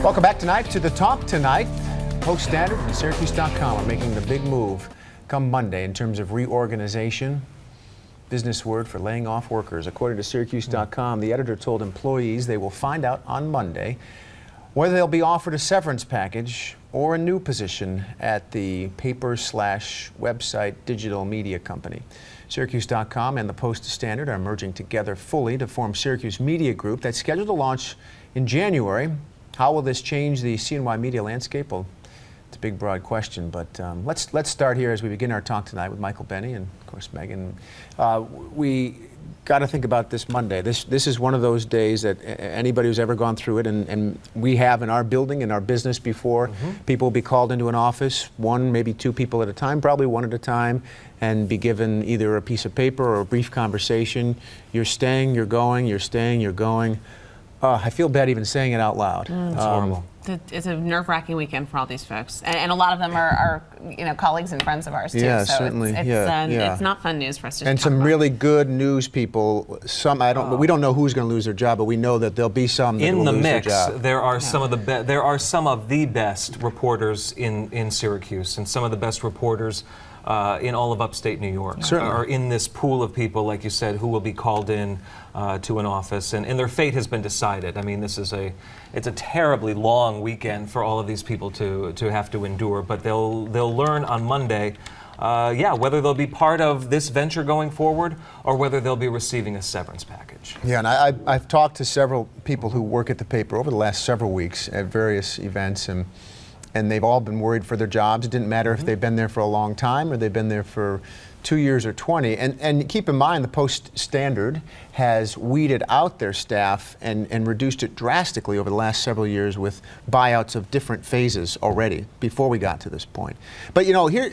Welcome back tonight to The Talk Tonight. PostStandard and Syracuse.com are making the big move come Monday in terms of reorganization. Business word for laying off workers. According to Syracuse.com, the editor told employees they will find out on Monday whether they'll be offered a severance package or a new position at the paper/website digital media company. Syracuse.com and the PostStandard are merging together fully to form Syracuse Media Group that's scheduled to launch in January. How will this change the CNY media landscape? Well, it's a big, broad question, but let's start here as we begin our talk tonight with Michael Benny and, of course, Megan. We got to think about this Monday. This is one of those days that anybody who's ever gone through it, and we have in our building, in our business before, people will be called into an office, one, maybe two people at a time, probably one at a time, and be given either a piece of paper or a brief conversation. You're staying, you're going, you're staying, you're going. I feel bad even saying it out loud. It's horrible. It's a nerve-wracking weekend for all these folks, and a lot of them are colleagues and friends of ours too. Yeah, so certainly. It's not fun news for us to and talk some about. really good news people. Some we don't know who's going to lose their job, but we know that there'll be some that will lose their job. In the mix, there are some of the best reporters in Syracuse, and some of the best reporters in all of upstate New York are in this pool of people, like you said, who will be called in to an office, and their fate has been decided. I mean, it's a terribly long weekend for all of these people to have to endure, but they'll learn on Monday, whether they'll be part of this venture going forward or whether they'll be receiving a severance package. Yeah, and I've talked to several people who work at the paper over the last several weeks at various events, and they've all been worried for their jobs. It didn't matter if they've been there for a long time or they've been there for 2 years or 20. And keep in mind, the PostStandard has weeded out their staff and reduced it drastically over the last several years with buyouts of different phases already before we got to this point. But here,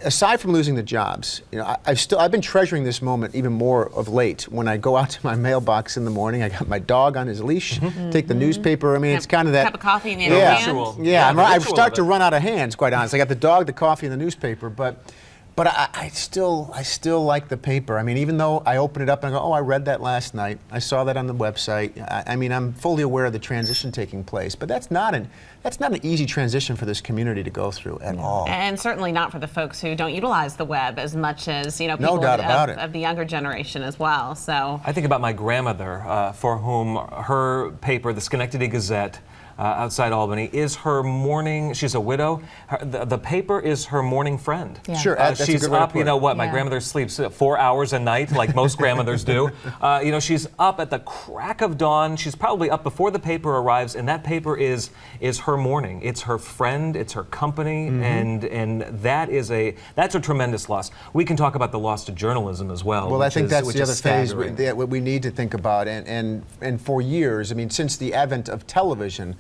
aside from losing the jobs, I've been treasuring this moment even more of late. When I go out to my mailbox in the morning, I got my dog on his leash, take the newspaper. I mean, it's kind of that cup of coffee in the other hand. I've started to run out of hands, quite honestly. I got the dog, the coffee, and the newspaper, but I still like the paper. I mean, even though I open it up and I go, oh, I read that last night. I saw that on the website. I mean, I'm fully aware of the transition taking place, but that's not an easy transition for this community to go through at all. And certainly not for the folks who don't utilize the web as much as people no doubt about it. Of the younger generation as well. So I think about my grandmother, for whom her paper, the Schenectady Gazette, outside Albany, is her morning. She's a widow. The paper is her morning friend. Yeah. Sure, that's she's a good way to up. put it. My grandmother sleeps 4 hours a night, like most grandmothers do. She's up at the crack of dawn. She's probably up before the paper arrives, and that paper is her morning. It's her friend. It's her company, and that's a tremendous loss. We can talk about the loss to journalism as well. Well, I think that's the other phase that we need to think about, and for years, I mean, since the advent of television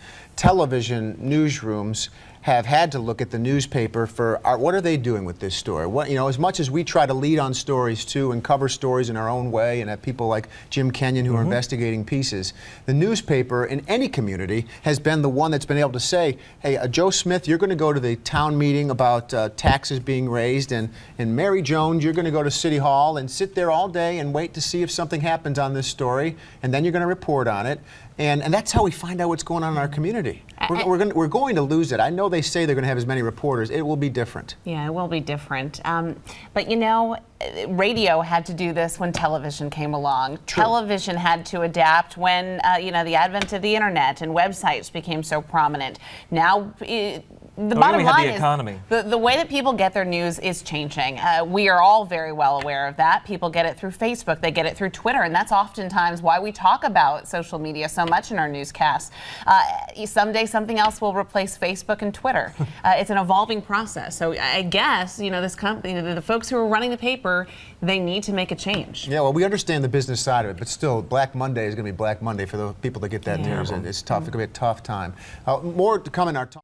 newsrooms have had to look at the newspaper for what are they doing with this story? As much as we try to lead on stories too and cover stories in our own way, and have people like Jim Kenyon who are investigating pieces, the newspaper in any community has been the one that's been able to say, hey, Joe Smith, you're going to go to the town meeting about taxes being raised, and Mary Jones, you're going to go to City Hall and sit there all day and wait to see if something happens on this story, and then you're going to report on it. And that's how we find out what's going on in our community. We're going to lose it. I know they say they're going to have as many reporters. It will be different. Yeah, it will be different. But radio had to do this when television came along. True. Television had to adapt when the advent of the internet and websites became so prominent. Now, the bottom line is the way that people get their news is changing. We are all very well aware of that. People get it through Facebook, they get it through Twitter, and that's oftentimes why we talk about social media so much in our newscasts. Someday something else will replace Facebook and Twitter. It's an evolving process. So I guess, this company, the folks who are running the paper, they need to make a change. Yeah, well, we understand the business side of it, but still, Black Monday is going to be Black Monday for the people that get that news, and it's tough. It's going to be a tough time. More to come in our talk.